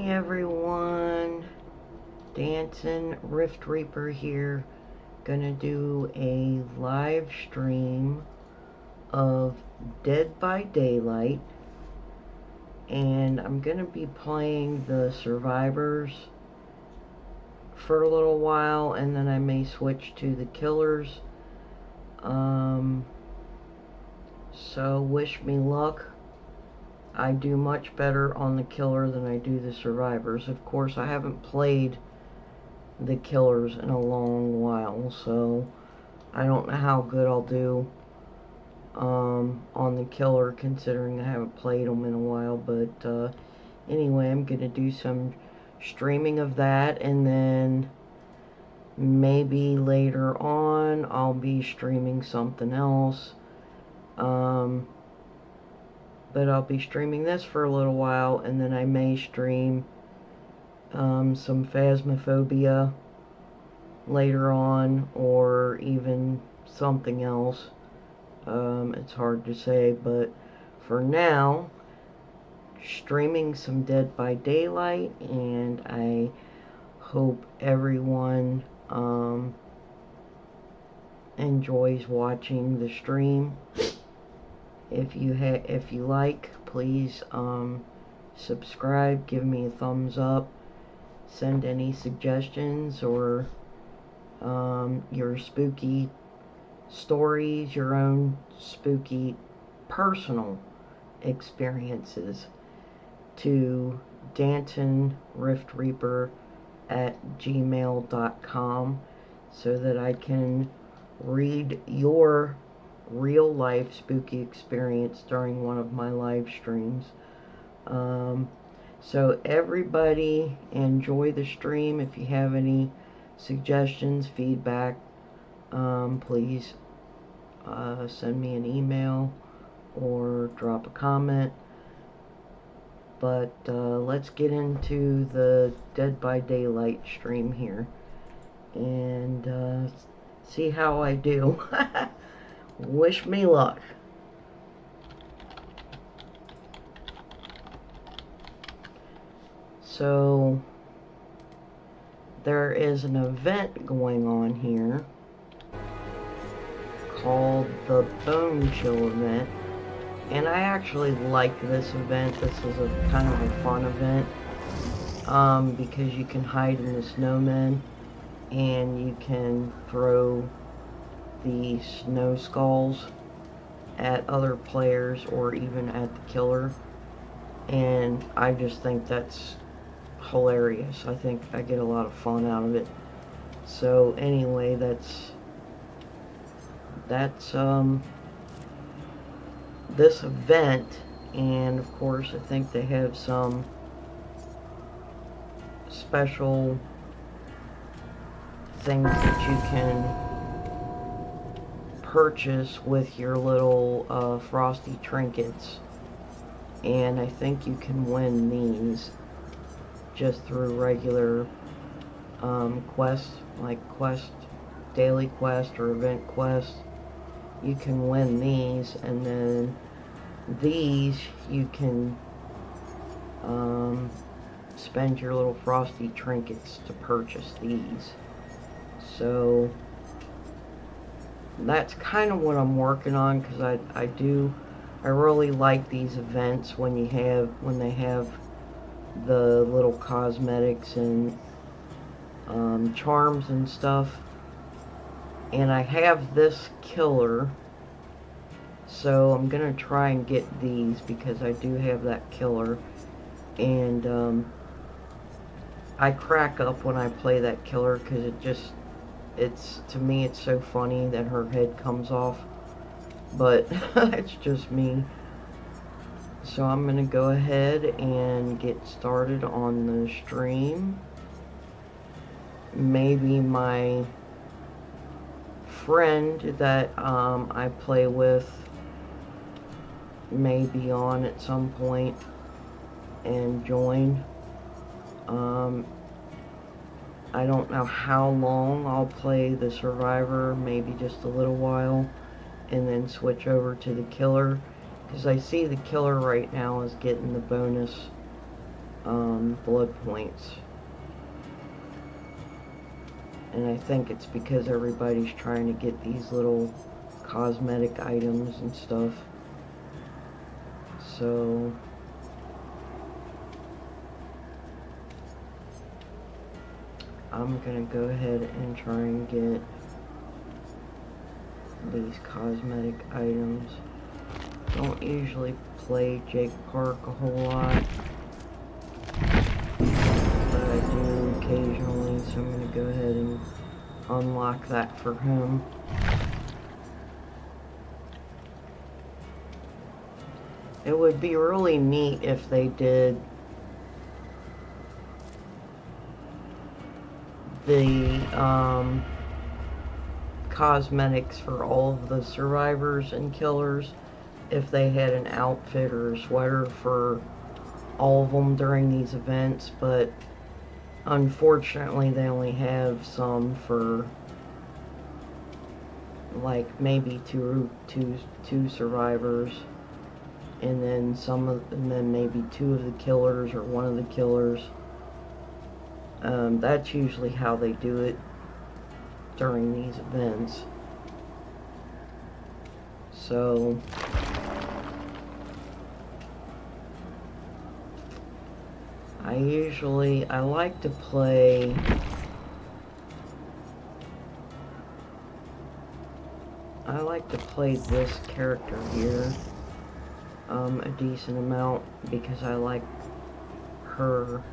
Hey everyone, Dancing Rift Reaper here. Gonna do a live stream of Dead by Daylight, and I'm gonna be playing the survivors for a little while, and then I may switch to the killers. So wish me luck. I do much better on the killer than I do the survivors. Of course, I haven't played the killers in a long while, so I don't know how good I'll do on the killer, considering I haven't played them in a while. But anyway, I'm gonna do some streaming of that, and then maybe later on I'll be streaming something else. But I'll be streaming this for a little while, and then I may stream some Phasmophobia later on, or even something else. It's hard to say, but for now, streaming some Dead by Daylight, and I hope everyone enjoys watching the stream. If you like, please subscribe, give me a thumbs up, send any suggestions or your spooky stories, your own spooky personal experiences to DantonRiftReaper@gmail.com, so that I can read your real life spooky experience during one of my live streams. So everybody enjoy the stream. If you have any suggestions, feedback, please send me an email or drop a comment. But let's get into the Dead by Daylight stream here and see how I do. Wish me luck. So there is an event going on here called the Bone Chill event, and I actually like this event. This is a kind of a fun event because you can hide in the snowmen and you can throw the snow skulls at other players or even at the killer, and I just think that's hilarious. I think I get a lot of fun out of it. So anyway, that's this event, and of course I think they have some special things that you can purchase with your little frosty trinkets, and I think you can win these just through regular quests, like daily quest or event quest. You can win these, and then these you can spend your little frosty trinkets to purchase these. So that's kind of what I'm working on, because I really like these events when they have the little cosmetics and charms and stuff. And I have this killer, so I'm gonna try and get these because I do have that killer, and I crack up when I play that killer because to me it's so funny that her head comes off, but it's just me. So I'm gonna go ahead and get started on the stream. Maybe my friend that I play with may be on at some point and join. I don't know how long I'll play the survivor, maybe just a little while, and then switch over to the killer, because I see the killer right now is getting the bonus blood points. And I think it's because everybody's trying to get these little cosmetic items and stuff. So I'm gonna go ahead and try and get these cosmetic items. Don't usually play Jake Park a whole lot, but I do occasionally, so I'm gonna go ahead and unlock that for him. It would be really neat if they did the cosmetics for all of the survivors and killers, if they had an outfit or a sweater for all of them during these events, but unfortunately they only have some for like maybe two survivors, and then maybe two of the killers or one of the killers. That's usually how they do it during these events. So I like to play this character here a decent amount, because I like her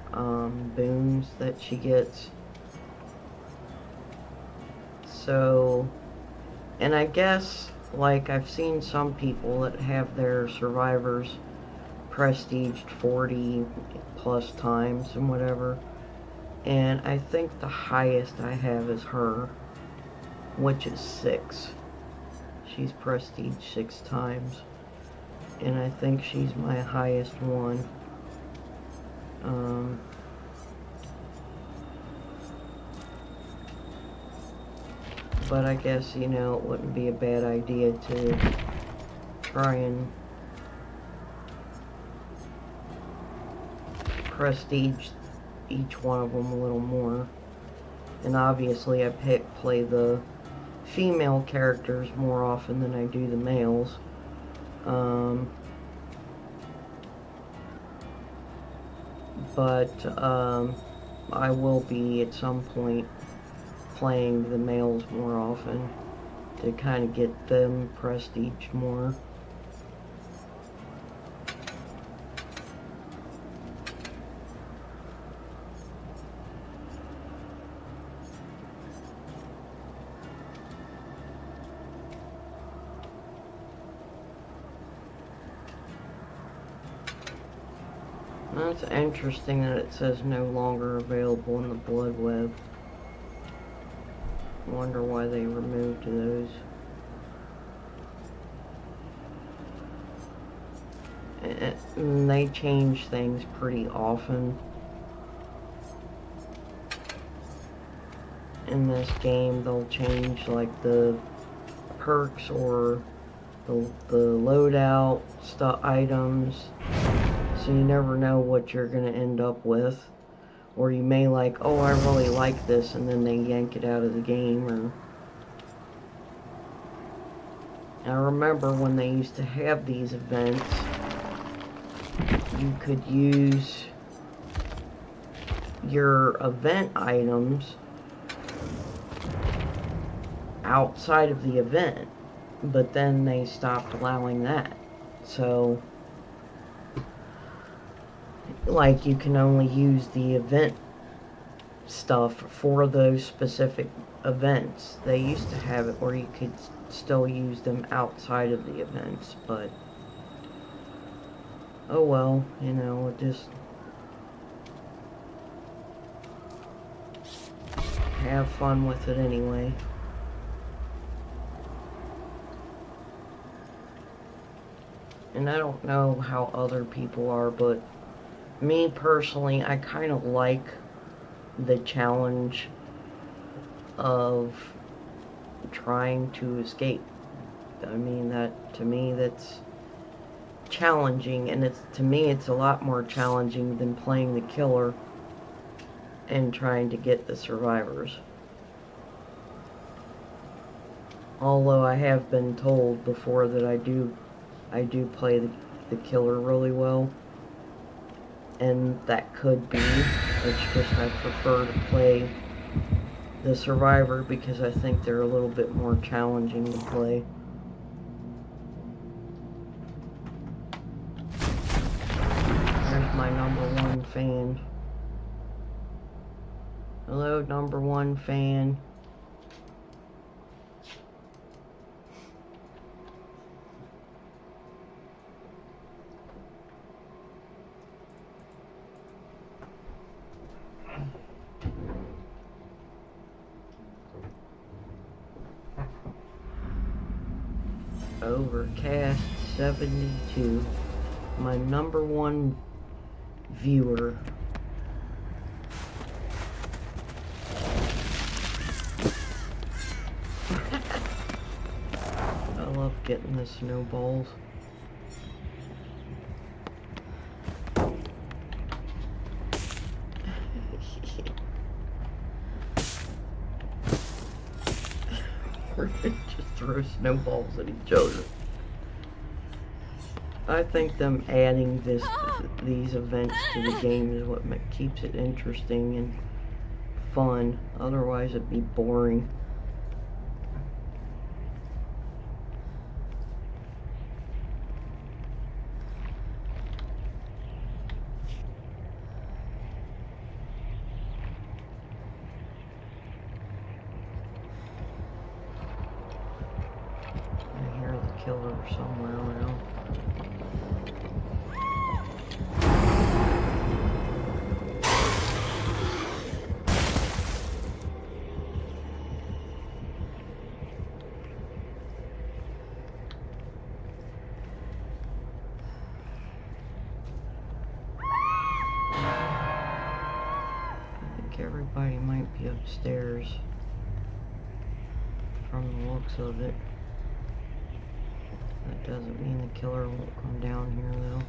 boons that she gets. So, and I guess, like, I've seen some people that have their survivors prestiged 40 plus times and whatever, and I think the highest I have is her, which is 6. She's prestige 6 times, and I think she's my highest one. But I guess, you know, it wouldn't be a bad idea to try and prestige each one of them a little more. And obviously I play the female characters more often than I do the males. But I will be at some point playing the males more often to kind of get them prestige more. That's interesting that it says no longer available in the Blood Web. Wonder why they removed those. And they change things pretty often in this game. They'll change like the perks or the loadout stuff items, so you never know what you're gonna end up with. Or you may like, oh, I really like this, and then they yank it out of the game. Or I remember when they used to have these events, you could use your event items outside of the event, but then they stopped allowing that. So, like, you can only use the event stuff for those specific events. They used to have it where you could still use them outside of the events, but oh well, you know, just have fun with it anyway. And I don't know how other people are, but me personally, I kind of like the challenge of trying to escape. I mean, that, to me, that's challenging, and to me it's a lot more challenging than playing the killer and trying to get the survivors. Although I have been told before that I do play the killer really well, and that could be. It's just I prefer to play the survivor because I think they're a little bit more challenging to play. There's my #1 fan. Hello, #1 fan. Overcast 72, my #1 viewer. I love getting the snowballs. Just throw snowballs at each other. I think them adding these events to the game is what keeps it interesting and fun. Otherwise it'd be boring. I hear the killer somewhere around. Everybody might be upstairs from the looks of it. That doesn't mean the killer won't come down here though.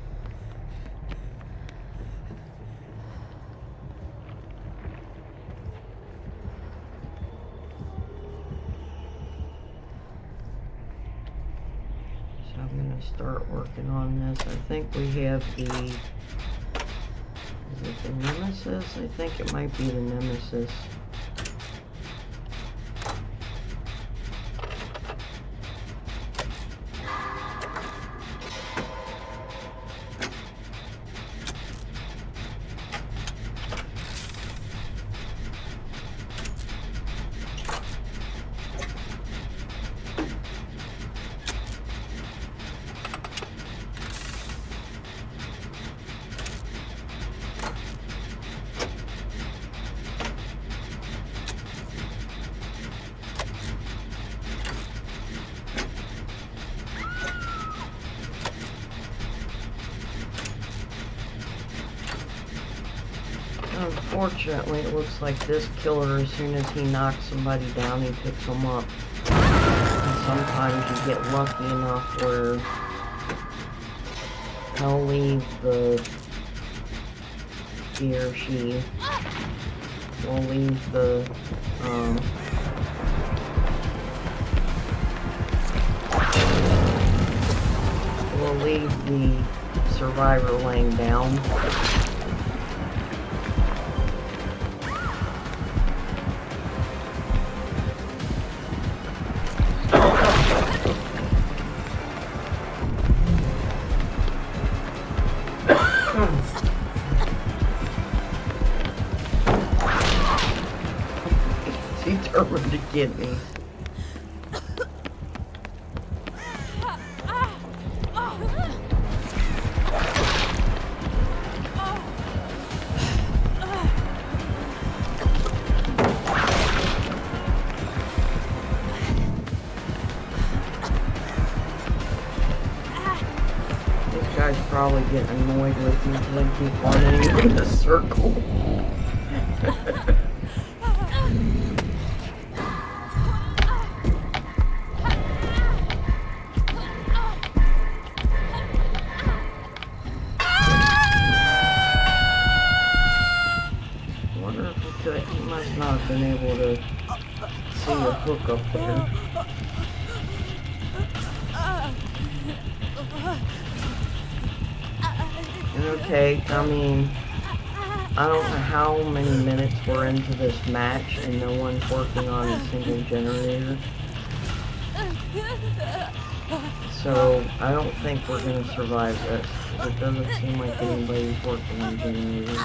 So I'm gonna start working on this. I think we have the... Is it the Nemesis? I think it might be the Nemesis. Unfortunately, it looks like this killer, as soon as he knocks somebody down, he picks them up. And sometimes you get lucky enough where he'll leave he or she will leave the survivor laying down. He's determined to get me. This guy's probably getting annoyed with me because I keep running in a circle. been able to see a hook up there. And okay, I mean, I don't know how many minutes we're into this match and no one's working on a single generator. So, I don't think we're going to survive this. It doesn't seem like anybody's working on generators.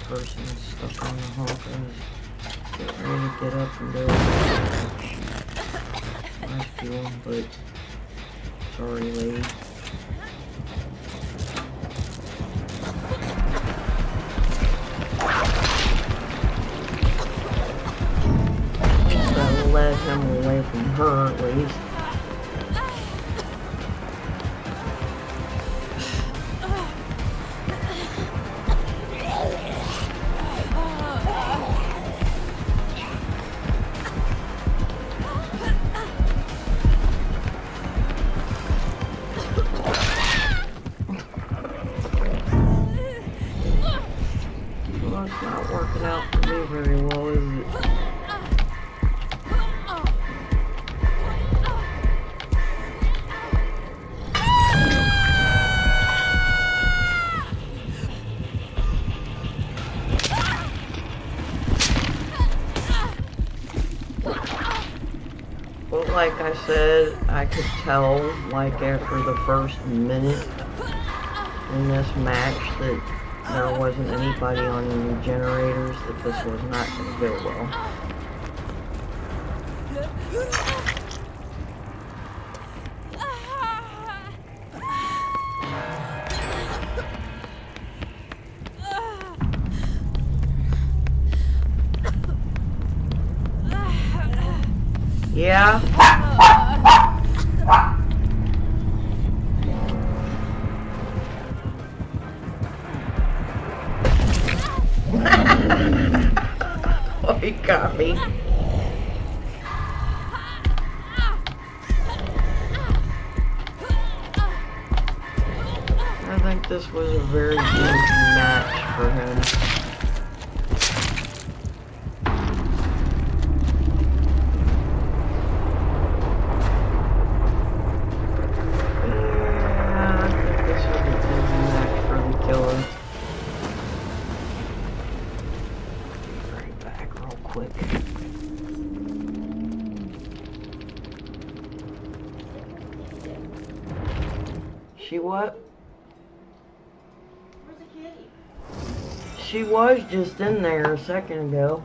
Person stuck on the hump is getting ready to get up and go. Rescue him, but sorry, lady. That'll let him away from her at least. It's not working out for me very well, is it? But like I said, I could tell, like after the first minute in this match, that there wasn't anybody on any generators, that this was not going to go well. Yeah? Oh, he got me. I think this was a very good match for him. She what? Where's the kitty? She was just in there a second ago.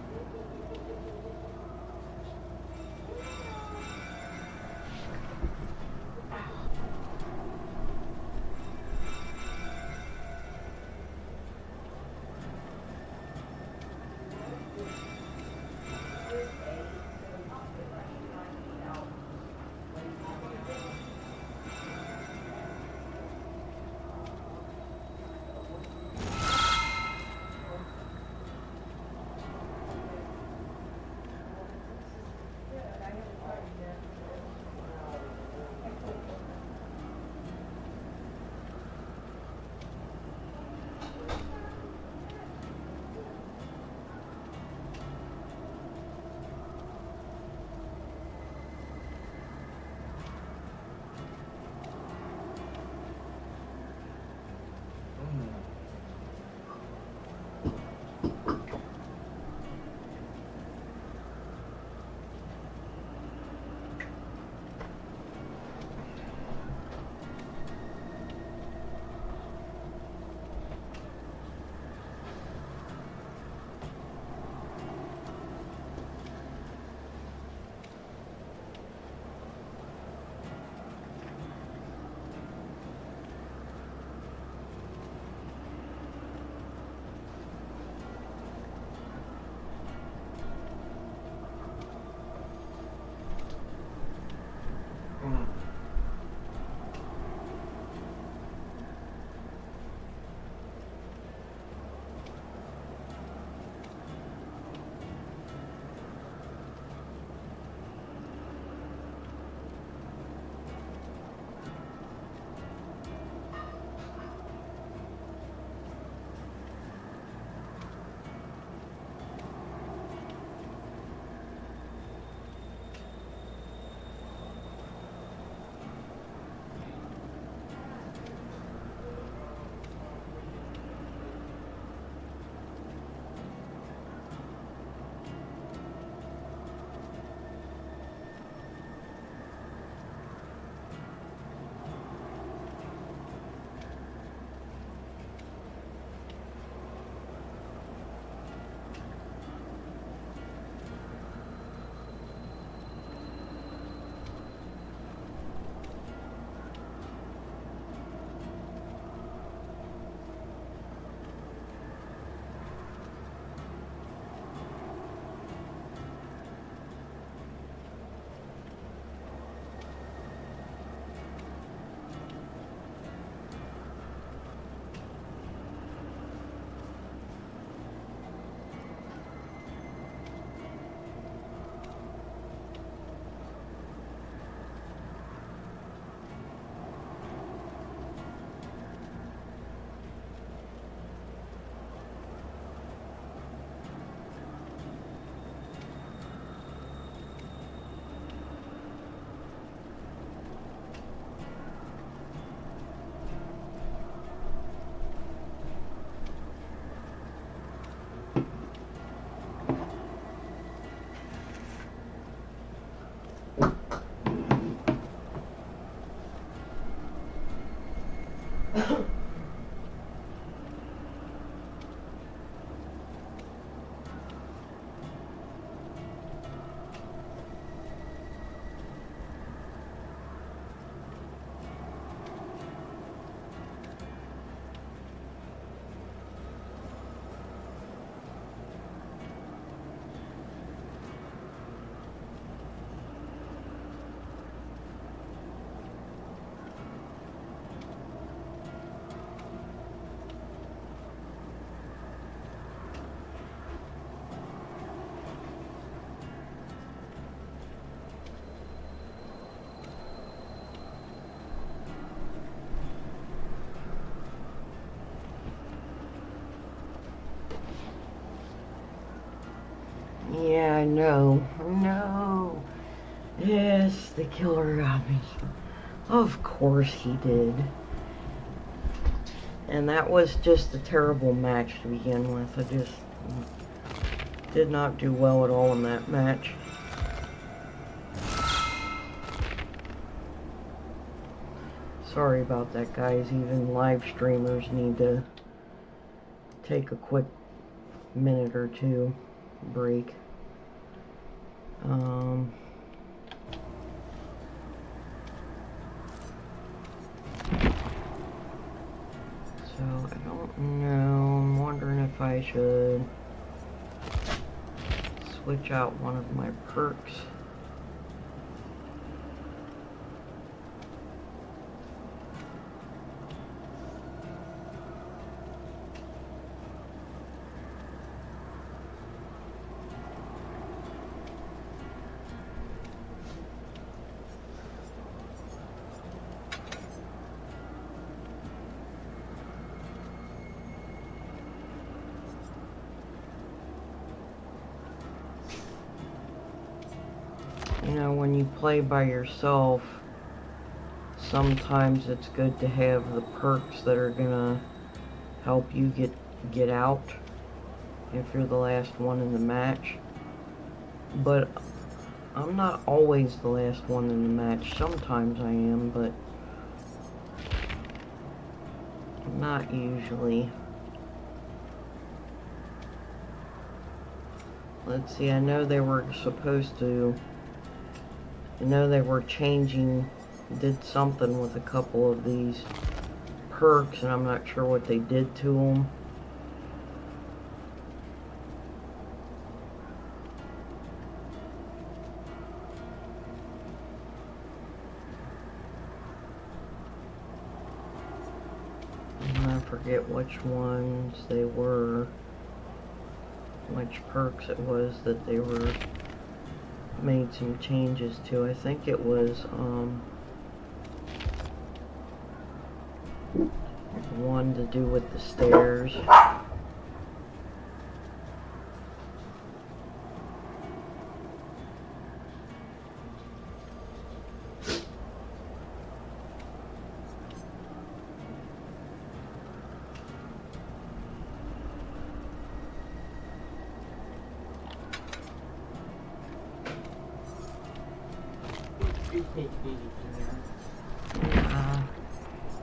Yeah, I know. No. Yes, the killer got me. Of course he did. And that was just a terrible match to begin with. I just did not do well at all in that match. Sorry about that, guys. Even live streamers need to take a quick minute or two break. So, I don't know. I'm wondering if I should switch out one of my perks. You know, when you play by yourself, sometimes it's good to have the perks that are gonna help you get out if you're the last one in the match. But I'm not always the last one in the match. Sometimes I am, but not usually. Let's see, I know they were changing, did something with a couple of these perks, and I'm not sure what they did to them. And I forget which ones they were, which perks it was that they were made some changes to. I think it was one to do with the stairs.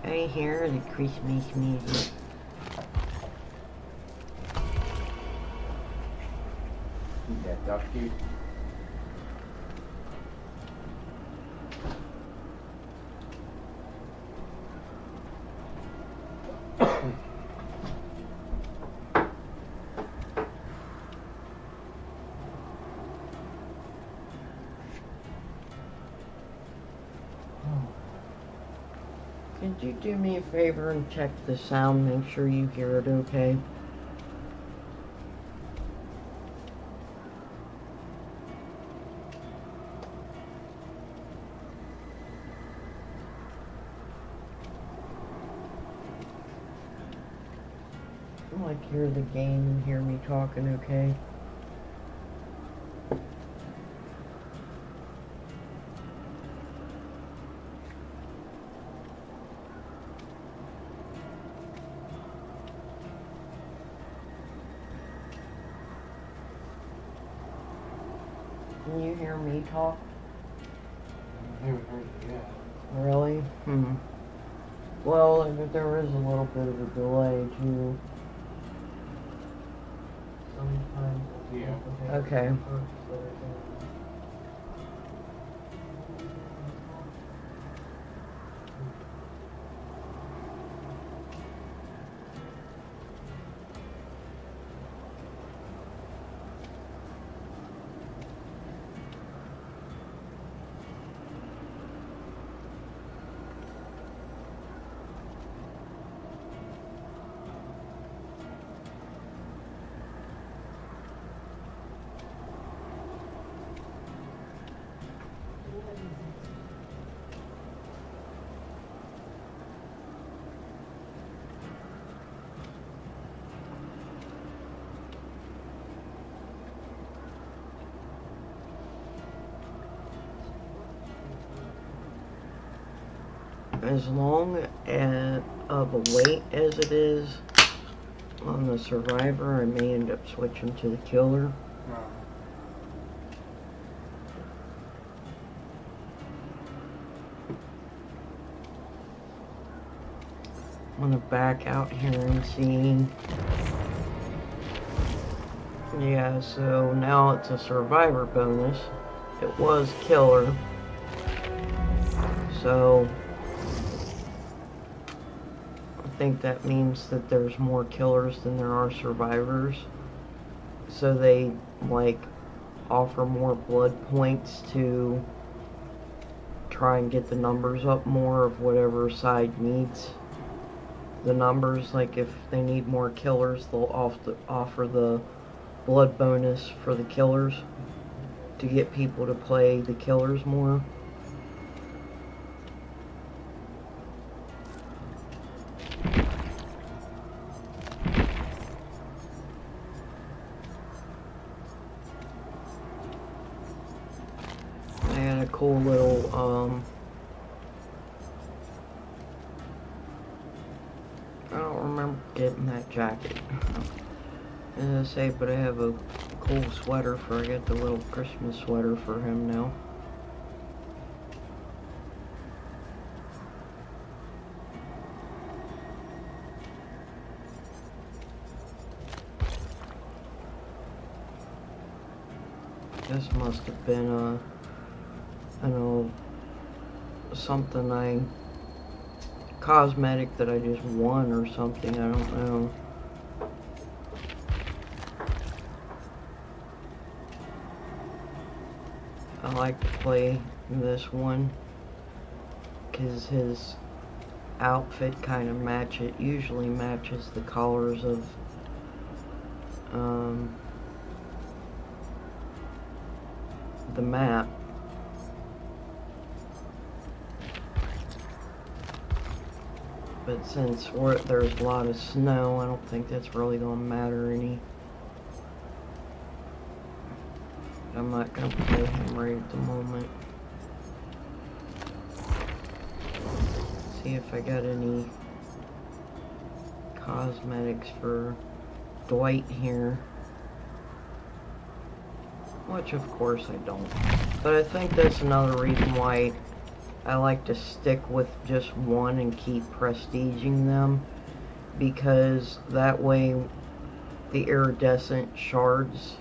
I hear the Christmas music. That duck feed. Could you do me a favor and check the sound, make sure you hear it okay? Like hear the game and hear me talking okay? Can you hear me talk? Really? Well, there is a little bit of a delay too. Sometimes. Yeah. Okay. as long of a wait as it is on the survivor, I may end up switching to the killer. I'm gonna back out here and see. Yeah, so now it's a survivor bonus. It was killer. So I think that means that there's more killers than there are survivors. So they like offer more blood points to try and get the numbers up more of whatever side needs the numbers. Like if they need more killers, they'll offer the blood bonus for the killers to get people to play the killers more. I had a cool little I don't remember getting that jacket. As I say, but I have a cool sweater for, I got the little Christmas sweater for him now. This must have been I don't know, something cosmetic that I just won or something, I don't know. I like to play this one because his outfit kind of usually matches the colors of the map. But since there's a lot of snow, I don't think that's really gonna matter any. I'm not gonna play him right at the moment. See if I got any cosmetics for Dwight here. Which of course I don't. But I think that's another reason why I like to stick with just one and keep prestiging them. Because that way the iridescent shards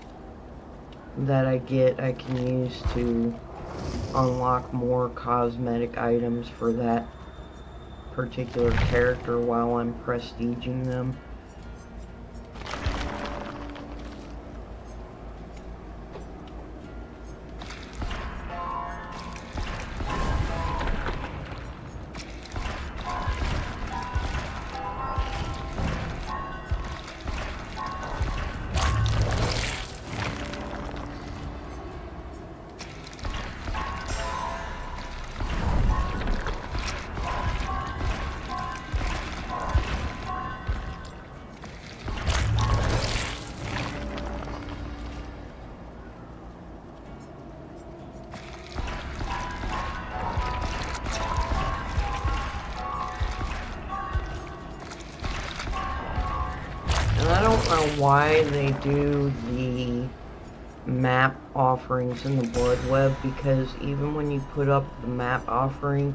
that I get, I can use to unlock more cosmetic items for that particular character while I'm prestiging them. And I don't know why they do the map offerings in the Blood Web, because even when you put up the map offering,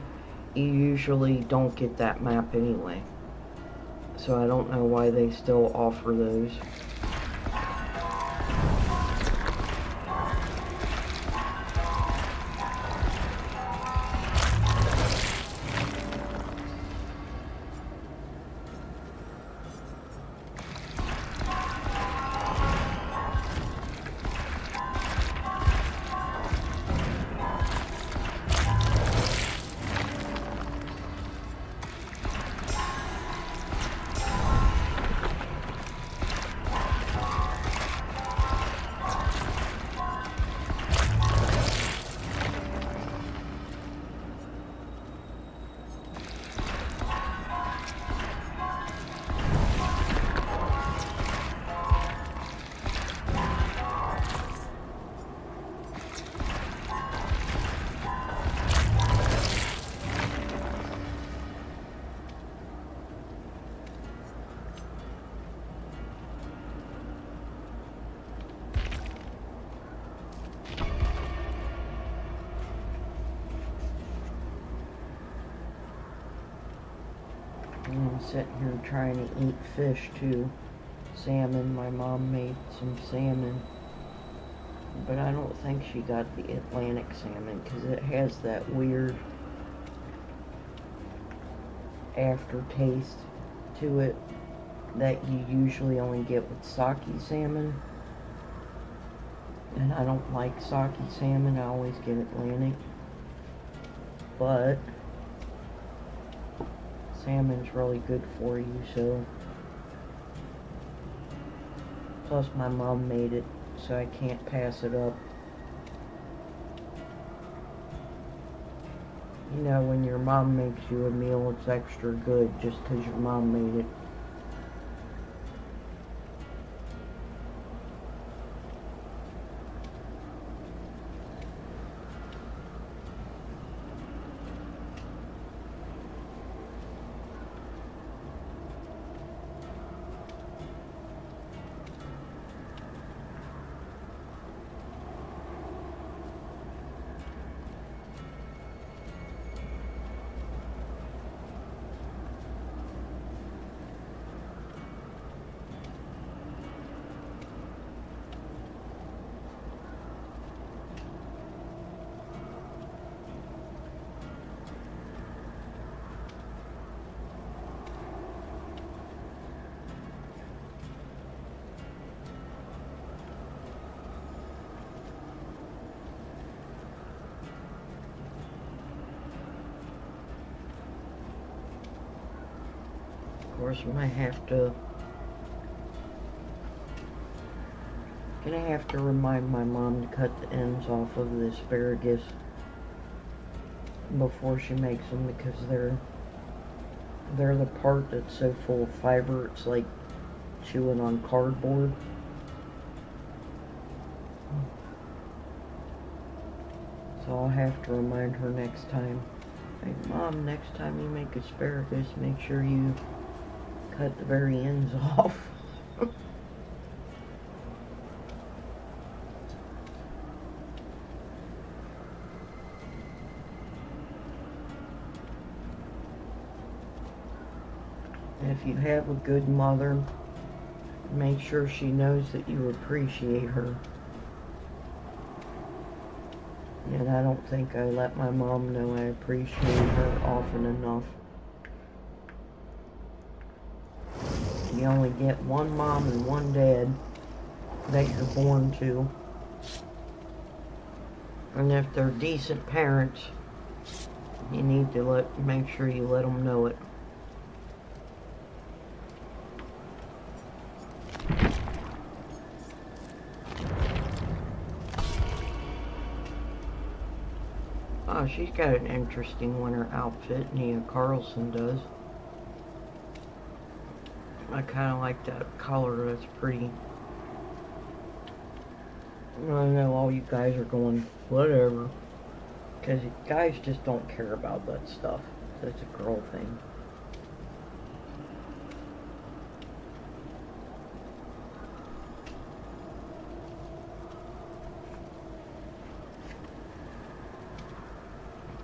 you usually don't get that map anyway. So I don't know why they still offer those. And I'm sitting here trying to eat fish too. Salmon. My mom made some salmon. But I don't think she got the Atlantic salmon because it has that weird aftertaste to it that you usually only get with sake salmon. And I don't like sake salmon, I always get Atlantic. But salmon's really good for you, so. Plus my mom made it, so I can't pass it up. You know, when your mom makes you a meal, it's extra good just 'cause your mom made it. Of course, I'm gonna have to remind my mom to cut the ends off of the asparagus before she makes them, because they're the part that's so full of fiber it's like chewing on cardboard. So I'll have to remind her next time. Hey Mom, next time you make asparagus, make sure you cut the very ends off. If you have a good mother, make sure she knows that you appreciate her. And I don't think I let my mom know I appreciate her often enough. You only get one mom and one dad that you're born to. And if they're decent parents, you need to make sure you let them know it. Oh, she's got an interesting winter outfit, Nia Carlson does. I kind of like that color, that's pretty. I know all you guys are going, whatever. Because guys just don't care about that stuff. That's a girl thing.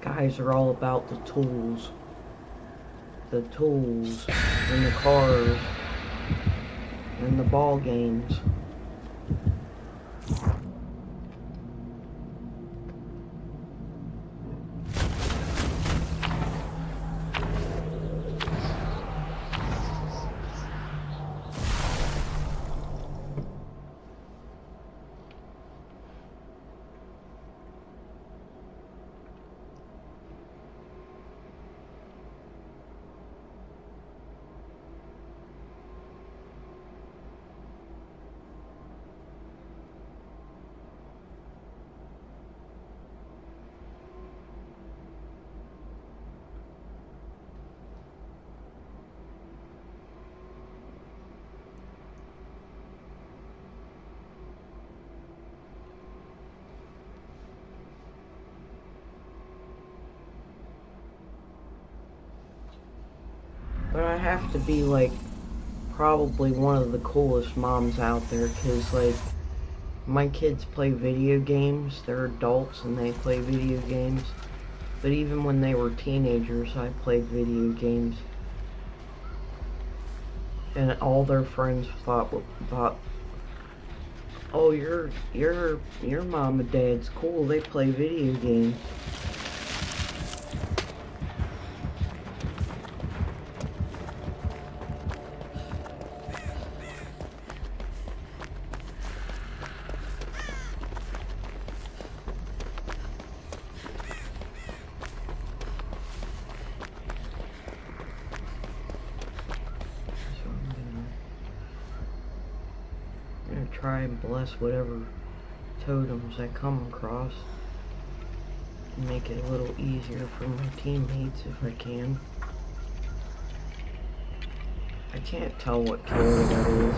Guys are all about the tools. The tools, and the cars, and the ball games. But I have to be like probably one of the coolest moms out there, because like my kids play video games. They're adults and they play video games. But even when they were teenagers, I played video games. and all their friends thought, oh, your mom and dad's cool. They play video games. Try and bless whatever totems I come across and make it a little easier for my teammates if I can. I can't tell what killer that is.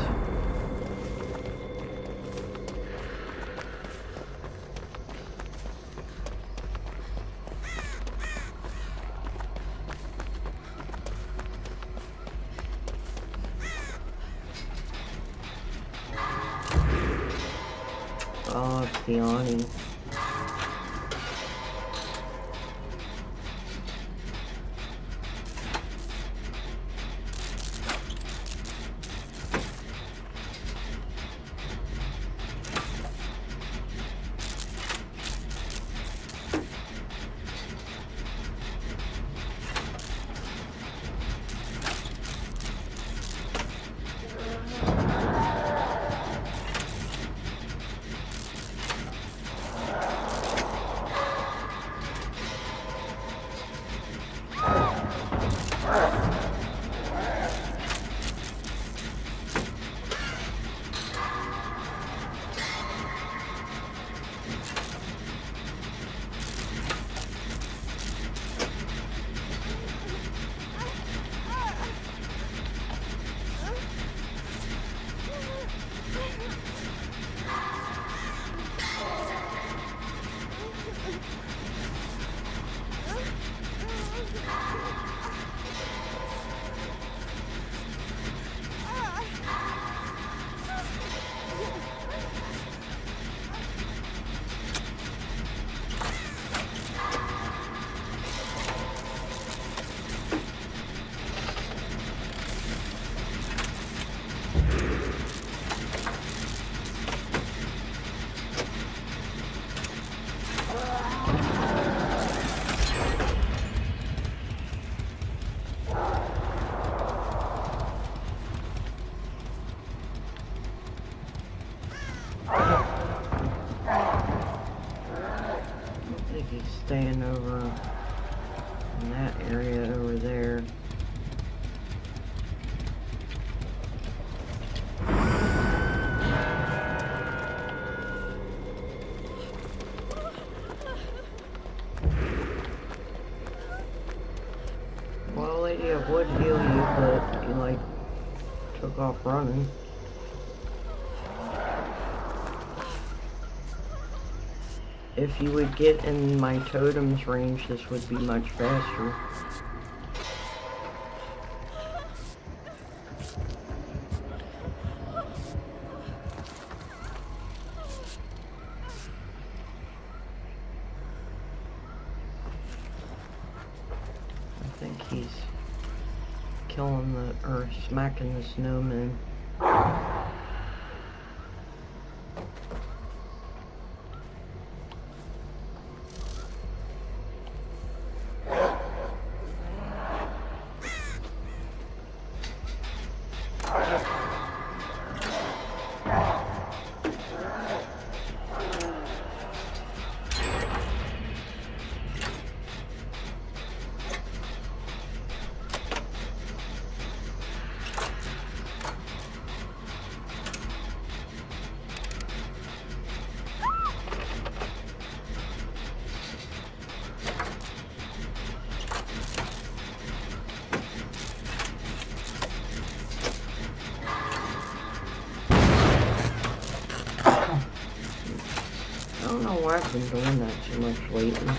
Oh, it's the awning. He's staying over in that area over there. Well, lady, I would heal you, but you, like, took off running. If you would get in my totem's range, this would be much faster. I think he's killing or smacking the snowman. I don't know why I've been doing that too much lately.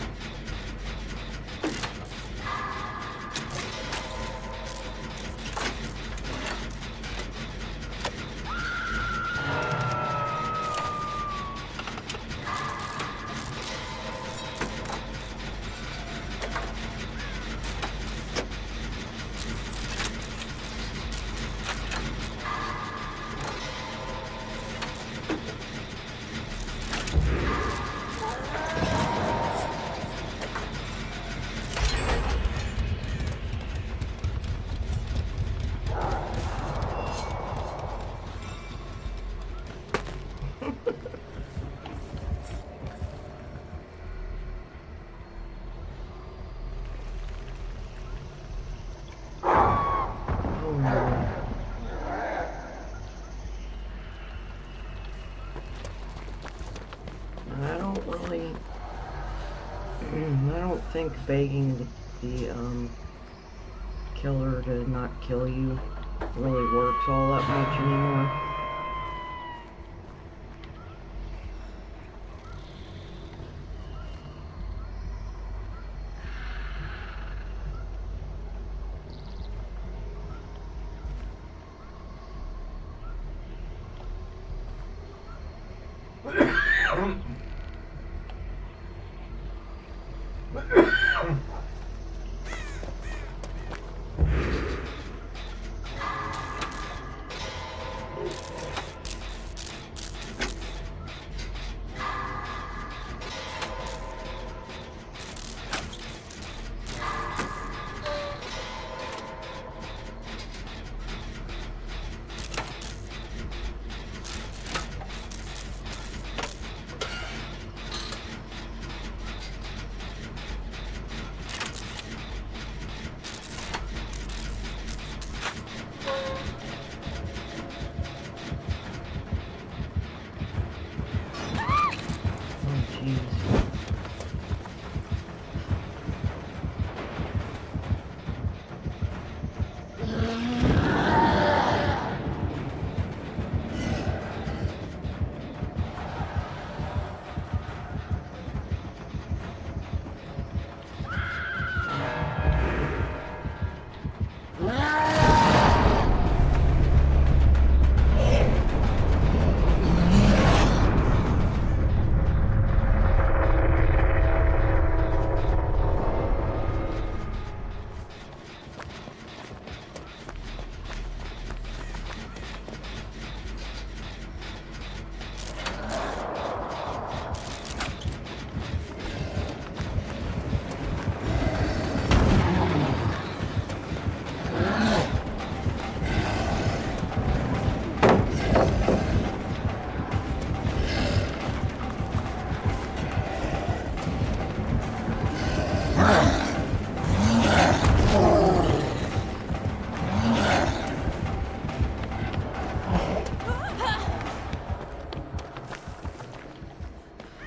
Oh no. I don't really, I don't think begging the killer to not kill you really works all that much anymore. Oh jeez.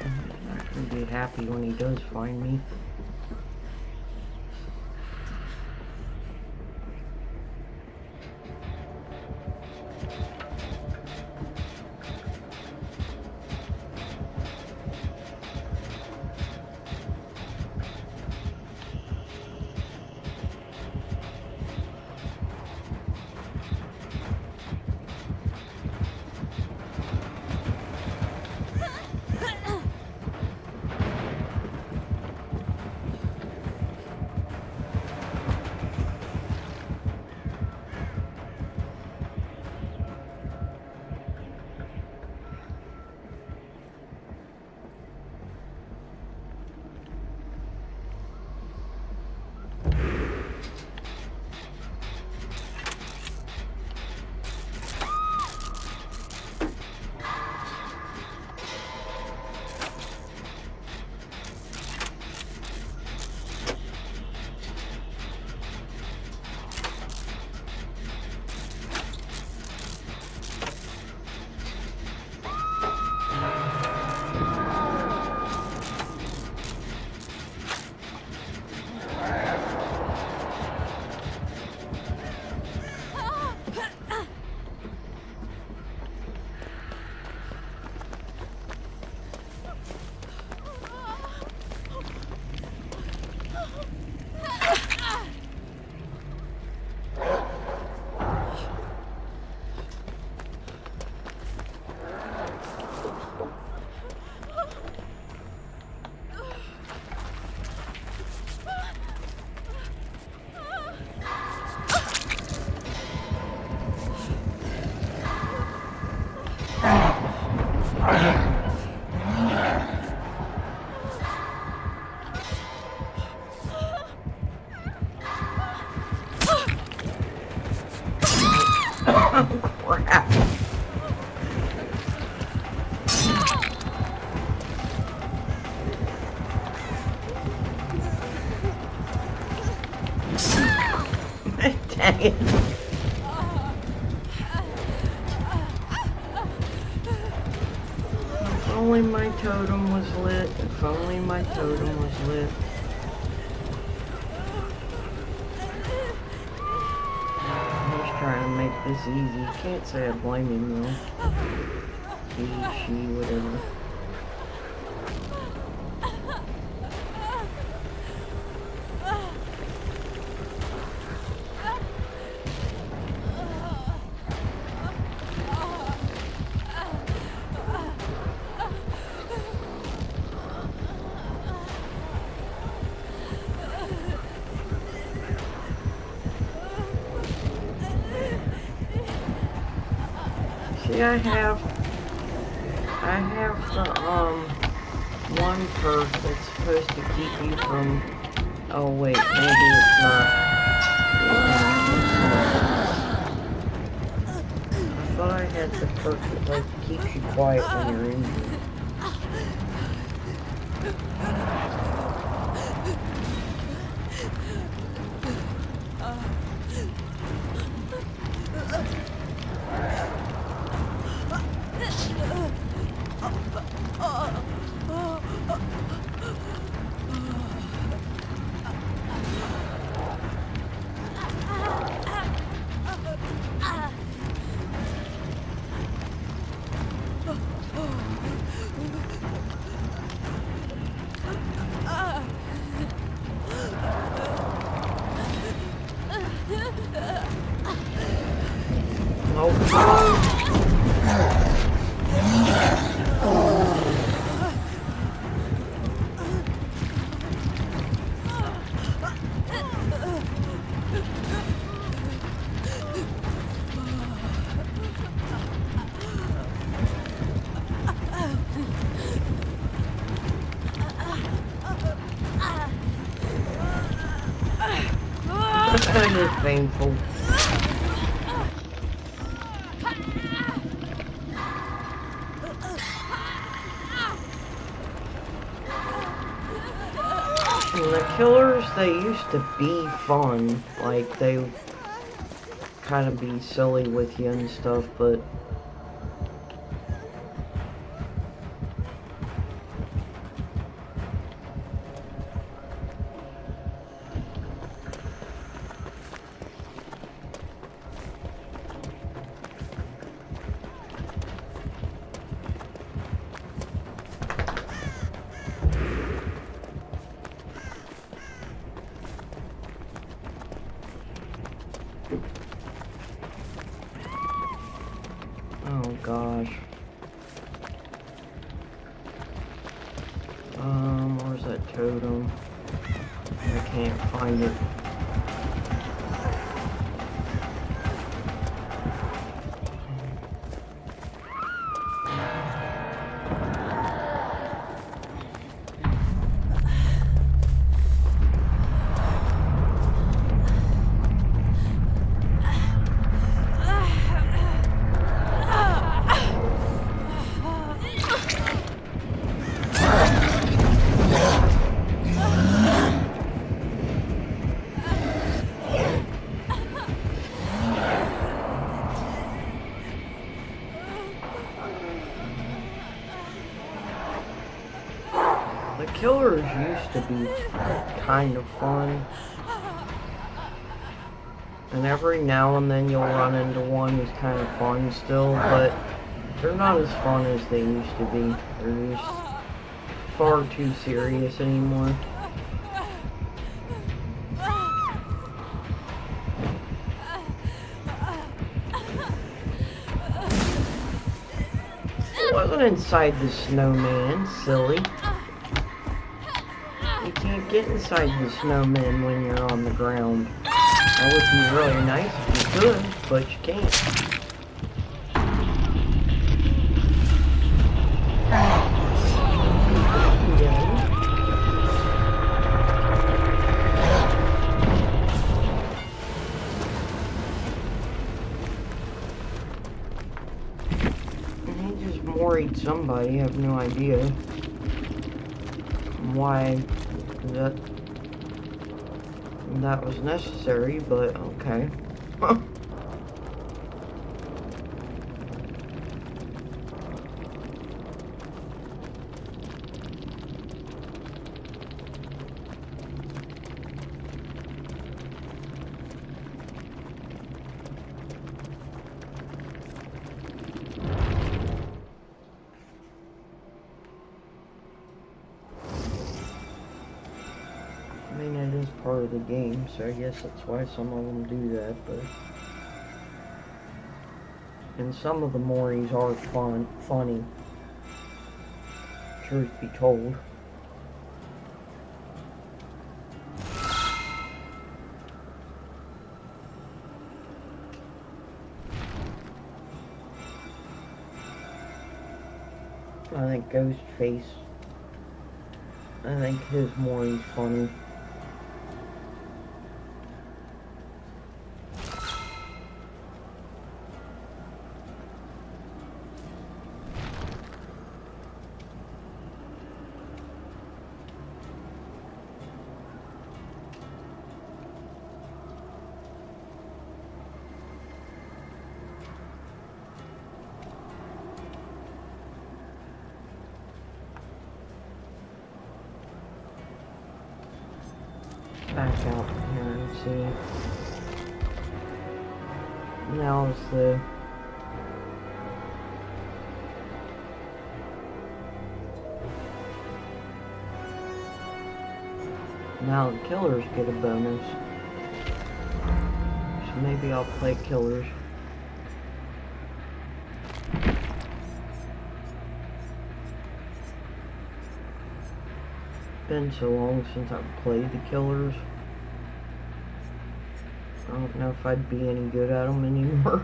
I'm not gonna be happy when he does find me. Oh, crap. it. If only my totem was lit. If only my totem was lit. He's trying to make this easy. Can't say I blame him though. He, she, whatever. See, I have the, one perk that's supposed to keep you from, oh wait, maybe it's not. I thought I had the perk that, like, keeps you quiet when you're injured. That is painful. And the killers, they used to be fun. Like, they kind of be silly with you and stuff, but oh gosh. Where's that totem? I can't find it. The killers used to be kind of fun. And every now and then you'll run into one who's kind of fun still, but they're not as fun as they used to be. They're just far too serious anymore. It wasn't inside the snowman, silly. You can't get inside the snowman when you're on the ground. That would be really nice if you could, but you can't. He just worried somebody, I have no idea why that was necessary, but okay. I mean, it is part of the game, so I guess that's why some of them do that, but... And some of the Moris are funny. Truth be told. I think Ghostface, I think his Mori's funny. Back out here and see. Now is the now the killers get a bonus. So maybe I'll play killers. Been so long since I've played the killers. I don't know if I'd be any good at them anymore.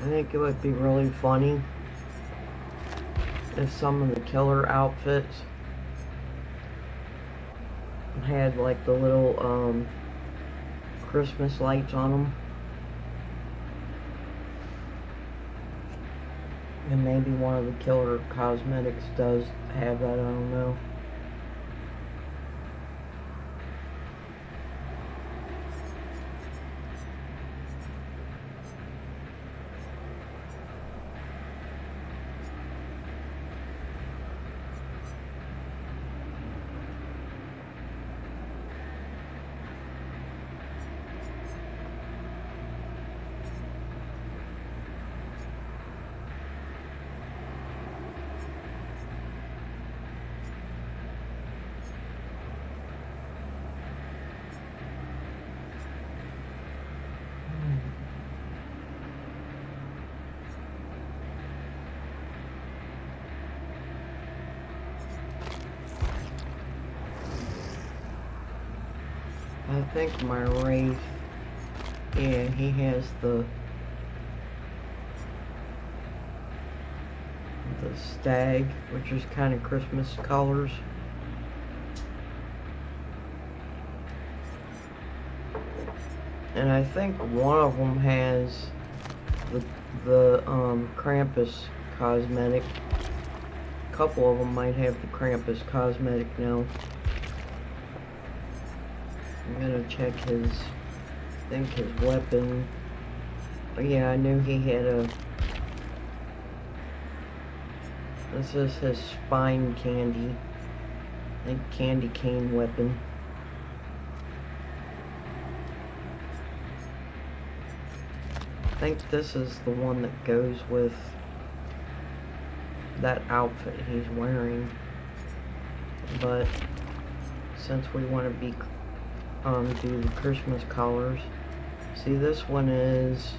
I think it would be really funny if some of the killer outfits had like the little Christmas lights on them. And maybe one of the killer cosmetics does have that, I don't know. I think my Wraith, yeah, he has the stag, which is kind of Christmas colors. And I think one of them has the Krampus cosmetic. A couple of them might have the Krampus cosmetic now. I'm gonna check his, I think his weapon. Oh, yeah, I knew he had a, this is his spine candy. I think candy cane weapon. I think this is the one that goes with that outfit he's wearing. But since we want to be do the Christmas colors. See, this one is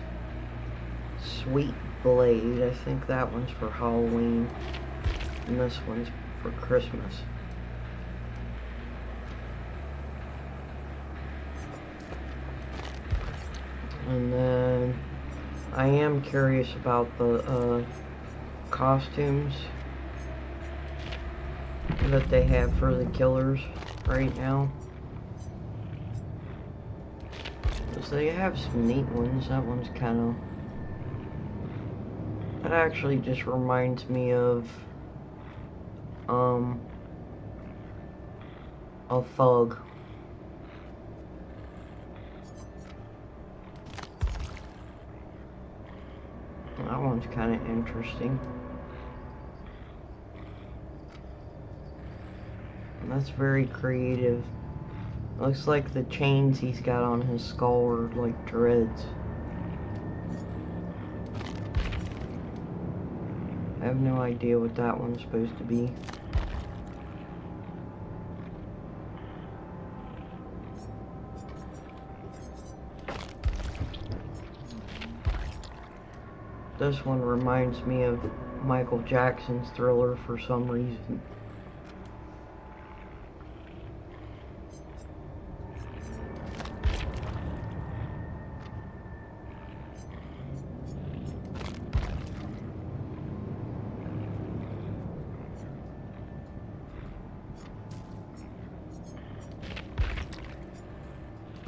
Sweet Blade. I think that one's for Halloween. And this one's for Christmas. And then I am curious about the costumes that they have for the killers right now. So they have some neat ones. That one's kind of... It actually just reminds me of a thug. That one's kind of interesting. And that's very creative. Looks like the chains he's got on his skull are like dreads. I have no idea what that one's supposed to be. This one reminds me of Michael Jackson's Thriller for some reason.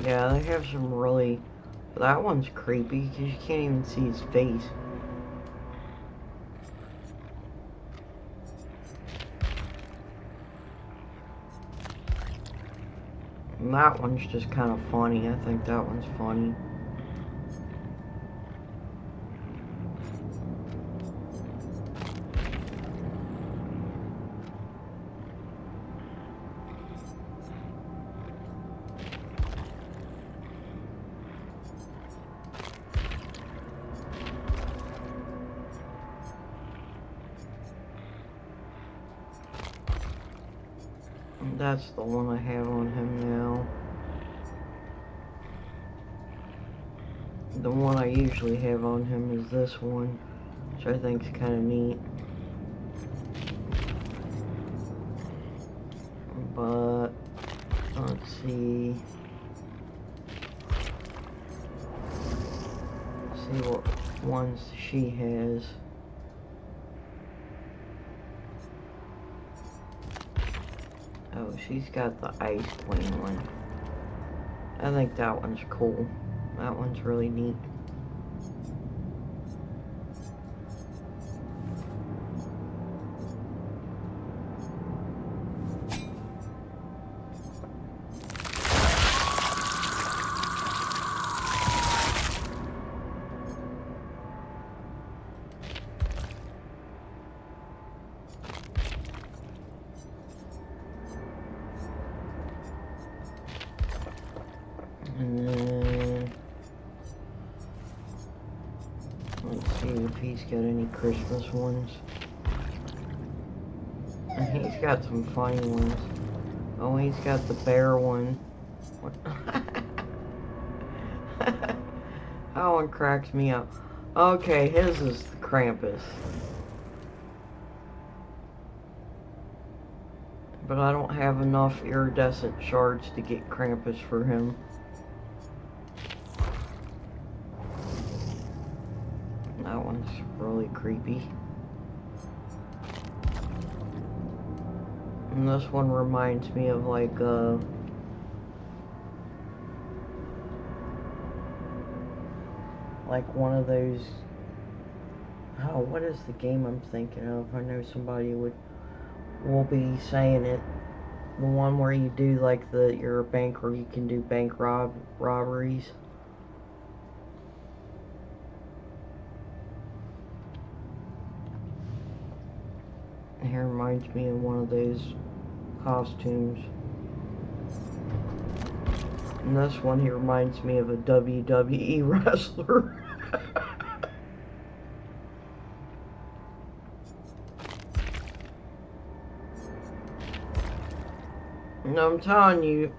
Yeah, they have some really... That one's creepy because you can't even see his face. And that one's just kind of funny. I think that one's funny. That's the one I have on him now. The one I usually have on him is this one, which I think is kind of neat. But, let's see. See what ones she has. Oh, she's got the Ice Queen one. I think that one's cool. That one's really neat. And then, let's see if he's got any Christmas ones. And he's got some funny ones. Oh, he's got the bear one. What? That one cracks me up. Okay, his is the Krampus. But I don't have enough iridescent shards to get Krampus for him. That one's really creepy. And this one reminds me of like one of those... Oh, what is the game I'm thinking of? I know somebody will be saying it. The one where you do like you're a bank where you can do bank robberies. It reminds me of one of those costumes. And this one here reminds me of a WWE wrestler. And I'm telling you,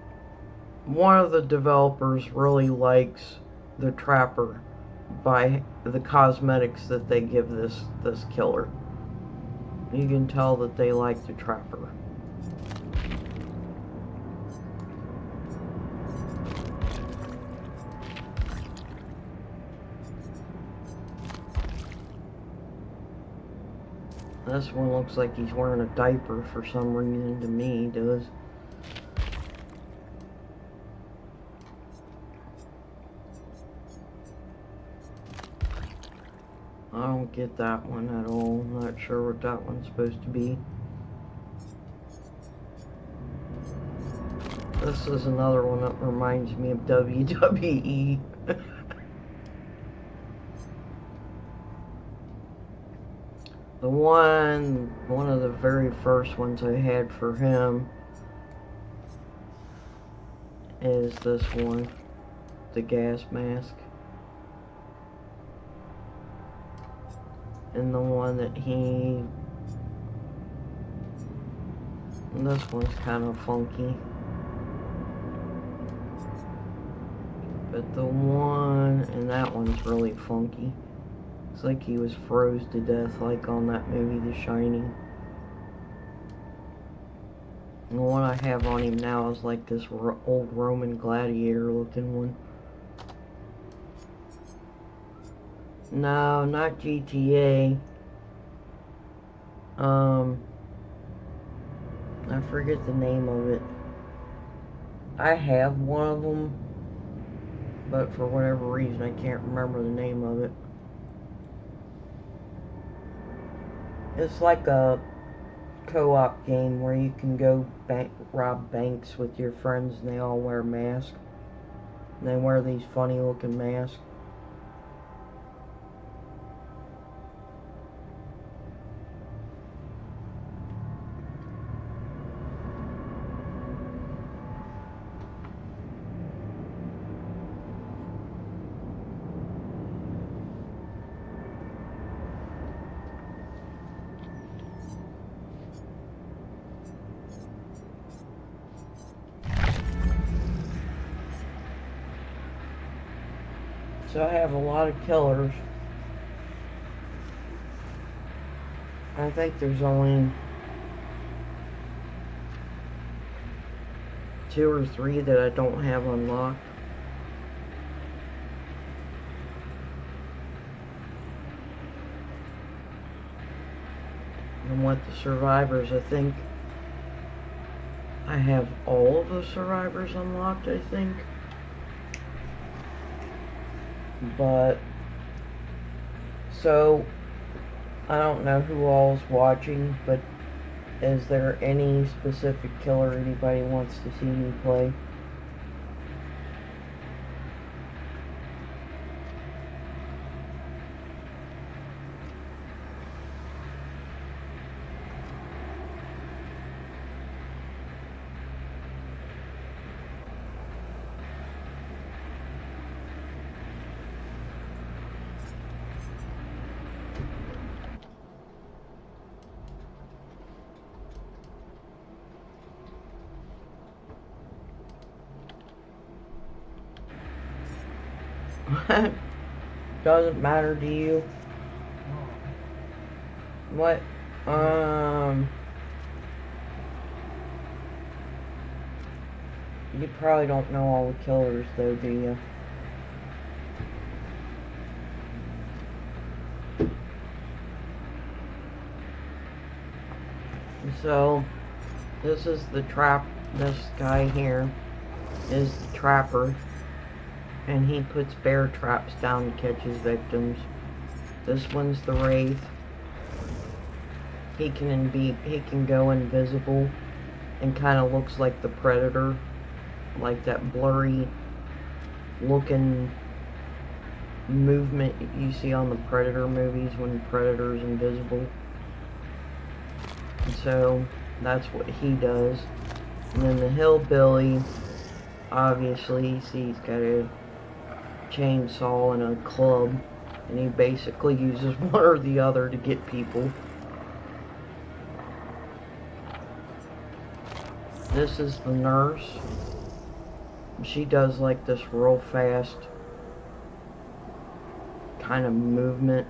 one of the developers really likes the Trapper by the cosmetics that they give this killer. You can tell that they like the Trapper. This one looks like he's wearing a diaper for some reason. To me, he does. I don't get that one at all. I'm not sure what that one's supposed to be. This is another one that reminds me of WWE. The one of the very first ones I had for him is this one, the gas mask. And the one that this one's kind of funky. But the one, and that one's really funky. It's like he was froze to death, like on that movie, The Shining. And the one I have on him now is like this old Roman gladiator looking one. No, not GTA. I forget the name of it. I have one of them, but for whatever reason I can't remember the name of it. It's like a co-op game where you can go rob banks with your friends and they all wear masks. And they wear these funny looking masks. So I have a lot of killers. I think there's only 2 or 3 that I don't have unlocked. And what the survivors, I think I have all of the survivors unlocked, I think. But, so, I don't know who all's watching, but is there any specific killer anybody wants to see me play? Doesn't matter to you? What? You probably don't know all the killers though, do you? So, this is the this guy here is the trapper. And he puts bear traps down to catch his victims. This one's the Wraith. He can go invisible and kind of looks like the Predator, like that blurry looking movement you see on the Predator movies when Predator's invisible. And so that's what he does. And then the Hillbilly, obviously, you see he's got a chainsaw and a club, and he basically uses one or the other to get people. This is the Nurse. She does like this real fast kind of movement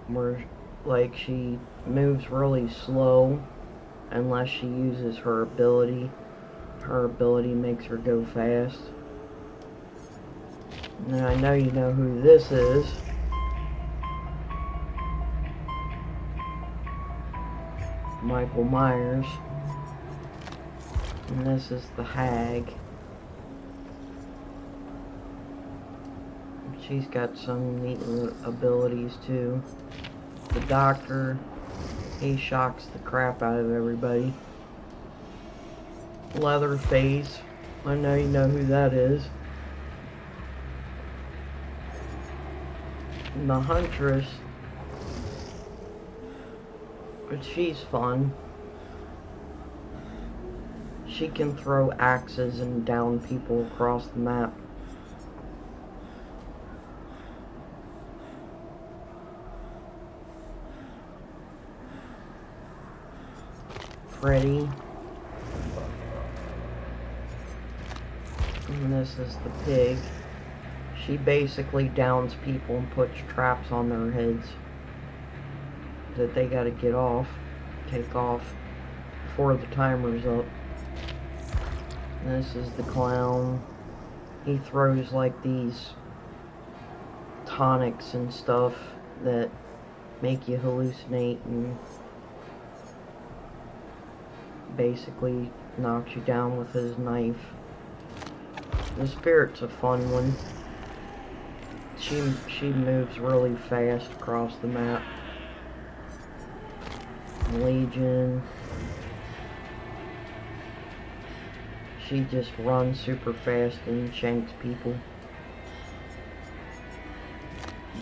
where like she moves really slow unless she uses her ability. Her ability makes her go fast. Now I know you know who this is. Michael Myers. And this is the Hag. She's got some neat abilities too. The Doctor, he shocks the crap out of everybody. Leatherface, I know you know who that is. And the Huntress, but she's fun. She can throw axes and down people across the map. Freddy. And this is the Pig. She basically downs people and puts traps on their heads that they gotta get off, take off before the timer's up. And this is the Clown. He throws like these tonics and stuff that make you hallucinate and basically knocks you down with his knife. The Spirit's a fun one. She moves really fast across the map. Legion. She just runs super fast and shanks people.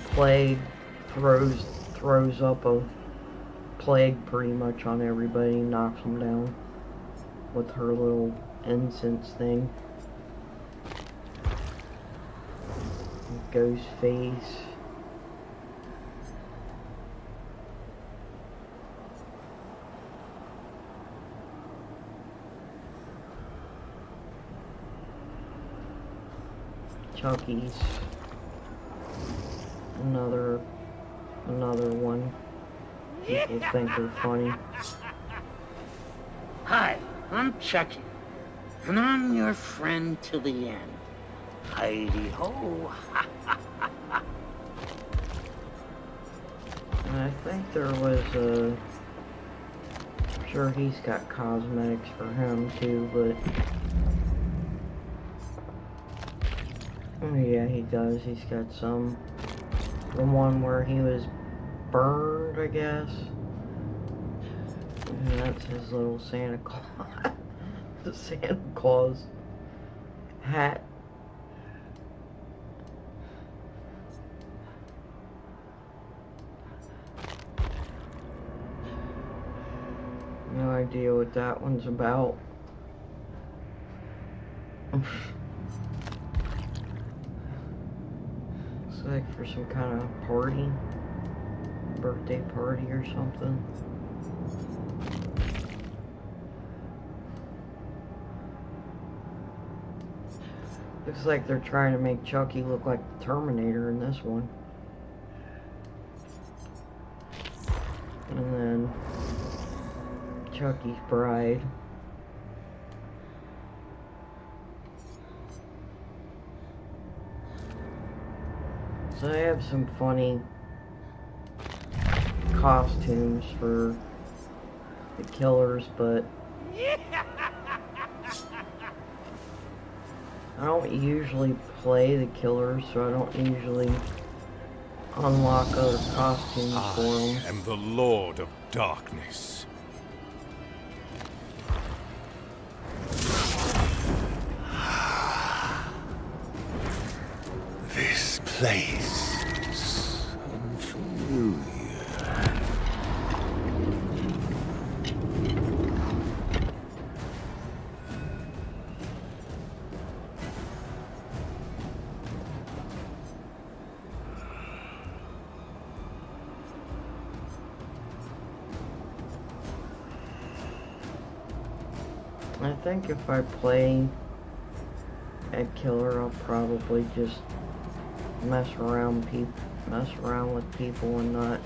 Plague throws up a plague pretty much on everybody, knocks them down with her little incense thing. Ghostface. Chucky's another one. People think they're funny. Hi, I'm Chucky, and I'm your friend till the end. Heidi-ho. And I think there was a... I'm sure he's got cosmetics for him too, but... Oh yeah, he does. He's got some... The one where he was burned, I guess. And that's his little Santa Claus. The Santa Claus hat. No idea what that one's about. Looks like for some kind of party. Birthday party or something. Looks like they're trying to make Chucky look like the Terminator in this one. And then Chucky's bride. So I have some funny costumes for the killers, but I don't usually play the killers, so I don't usually unlock other costumes for them. I am the Lord of Darkness. This place is unfamiliar. I think if I play a killer, I'll probably just mess around with people and not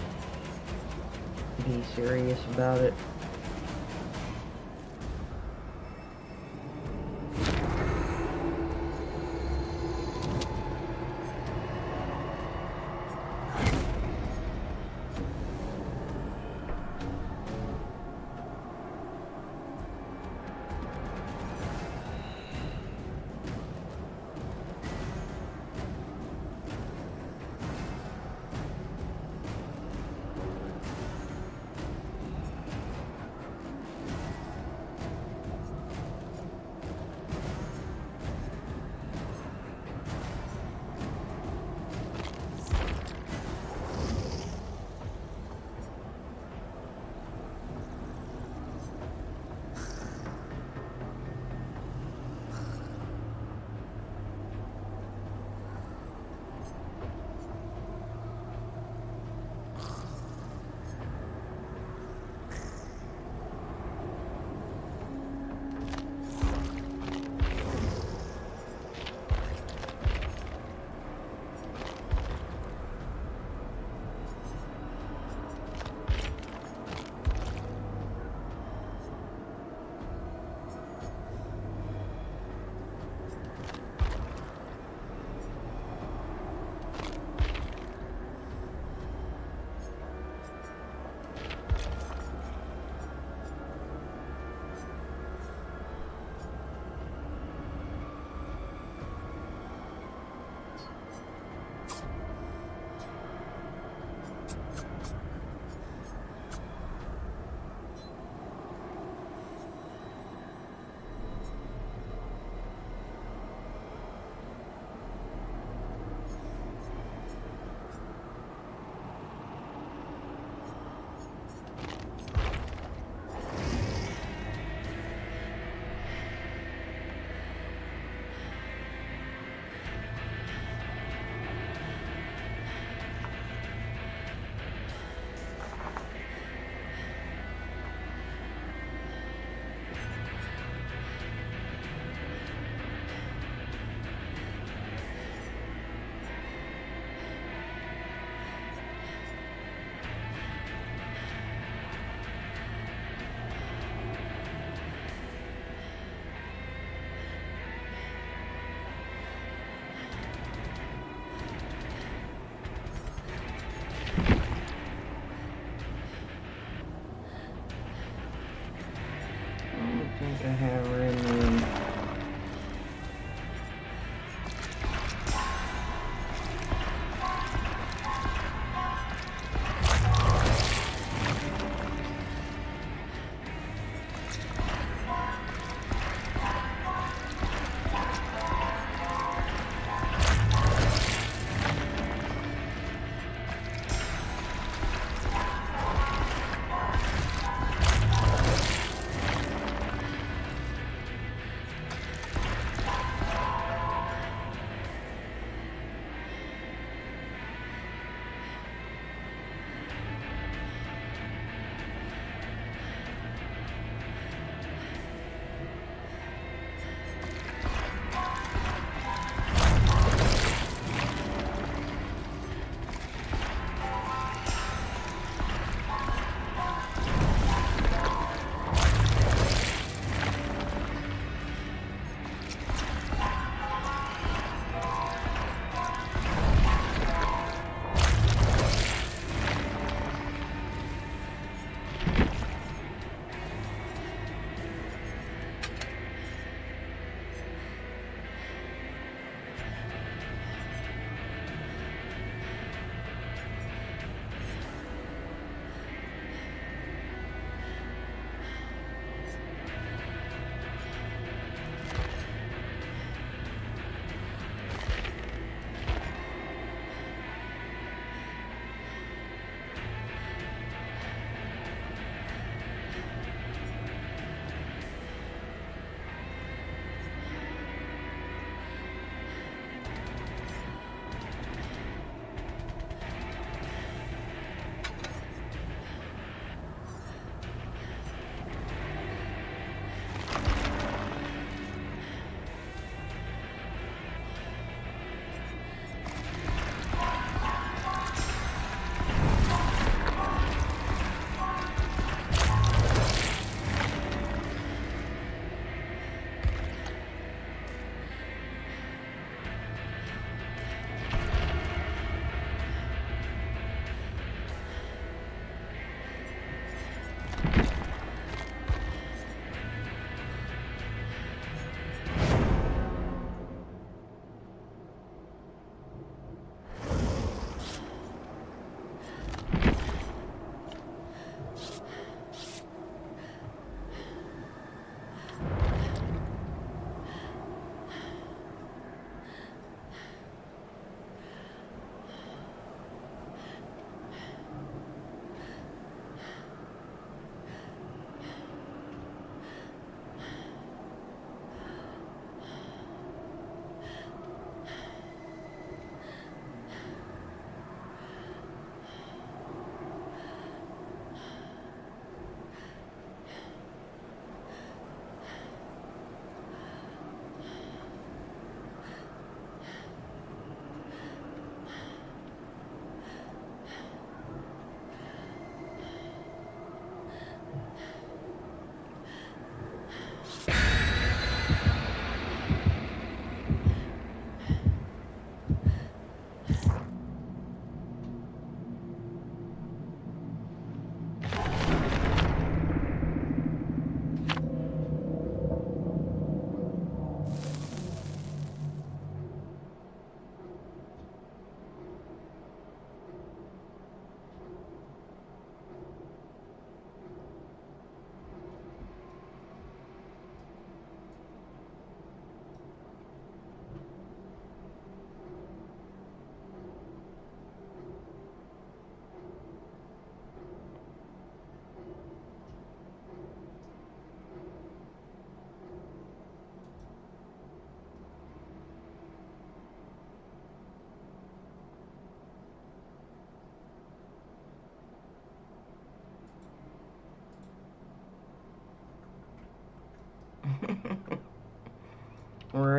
be serious about it.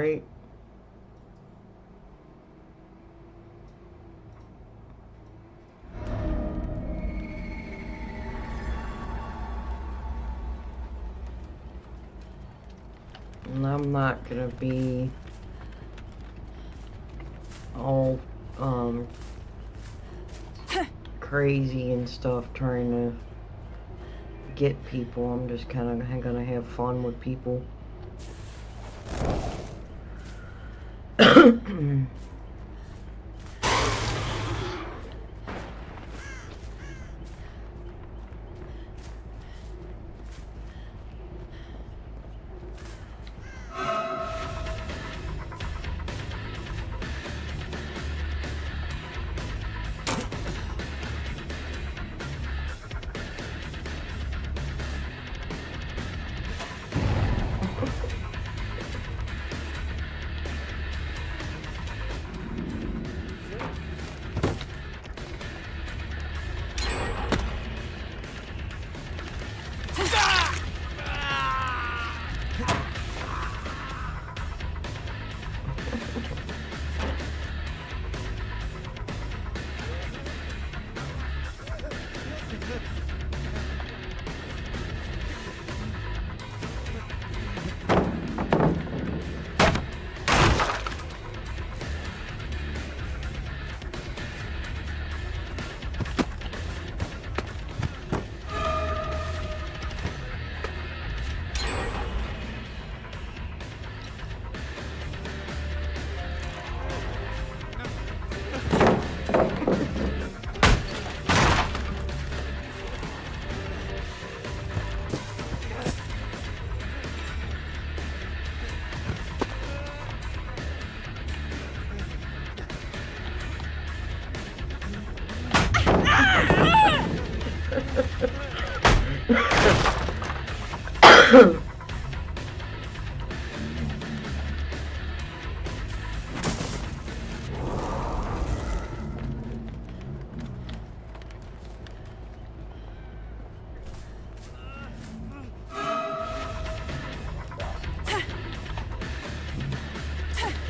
right? And I'm not gonna be all crazy and stuff trying to get people. I'm just kind of gonna have fun with people.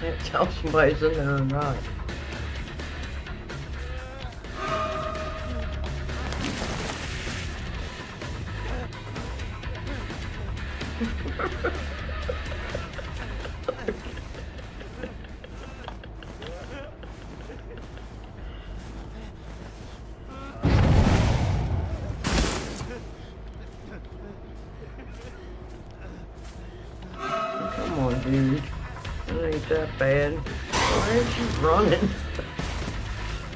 Can't tell if somebody's in there or not. Come on, dude. It ain't that bad. Why is he running?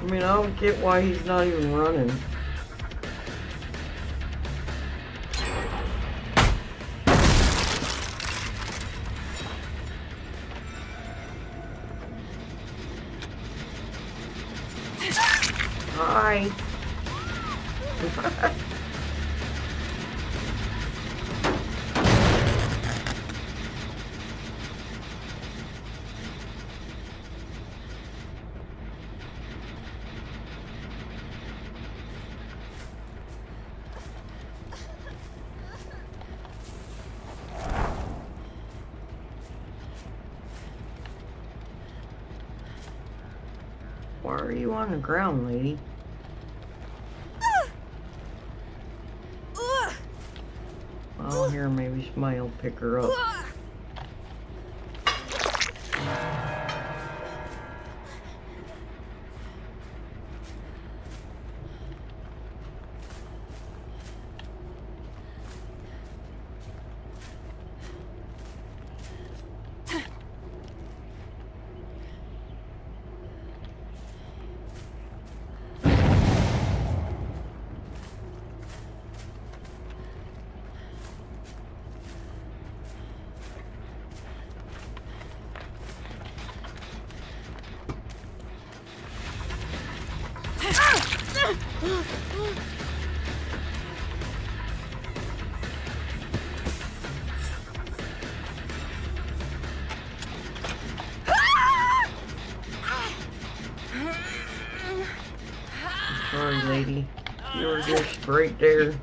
I mean, I don't get why he's not even running. Hi. Why are you on the ground, lady? Well, here, maybe somebody will pick her up. Sorry, lady. You were just right there.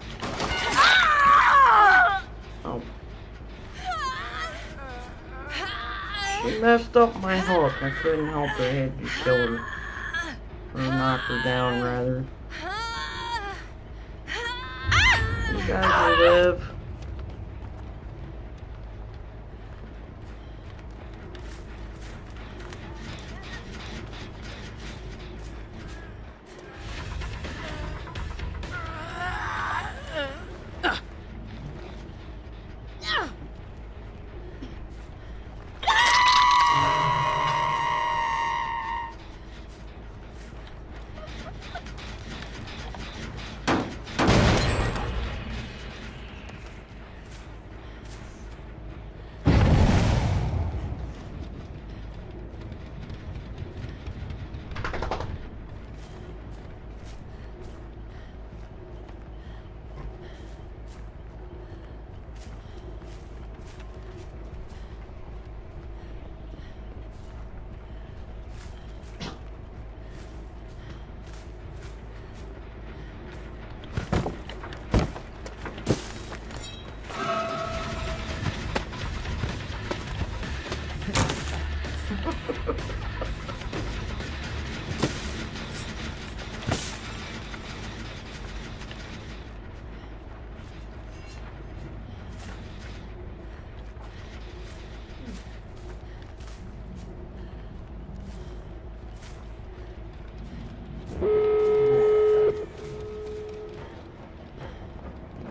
Oh. She messed up my hook. I couldn't help it. I had to kill her. Or knock her down, rather. You guys will live.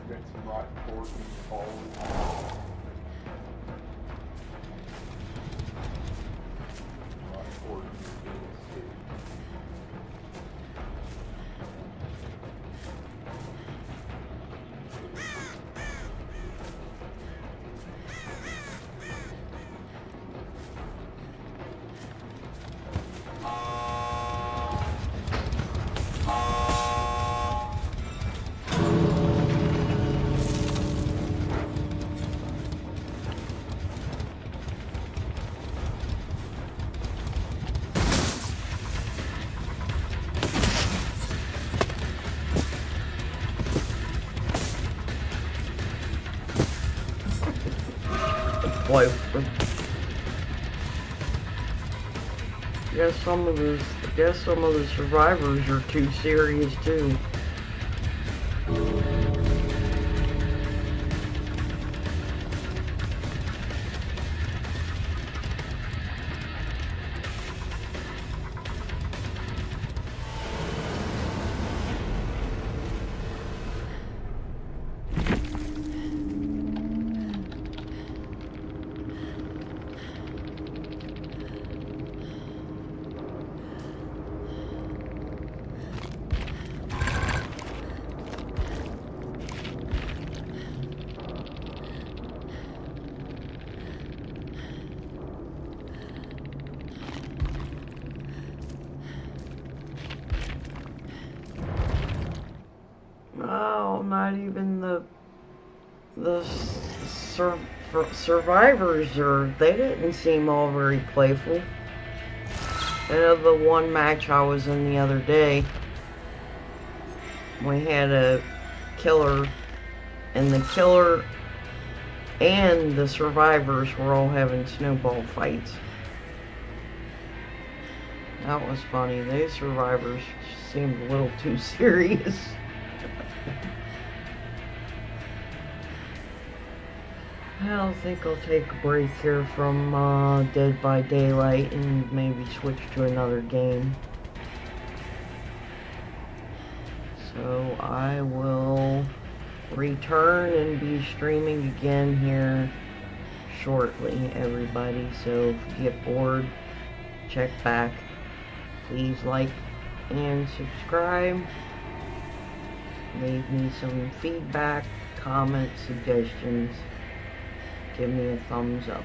Got some rotten pork and falling. Rotten pork and steak. Boy, guess some of the survivors are too serious too. No, not even the survivors they didn't seem all very playful. And the one match I was in the other day, we had a killer, and the killer and the survivors were all having snowball fights. That was funny. These survivors seemed a little too serious. I think I'll take a break here from Dead by Daylight and maybe switch to another game. So I will return and be streaming again here shortly, everybody. So if you get bored, check back. Please like and subscribe. Leave me some feedback, comments, suggestions. Give me a thumbs up.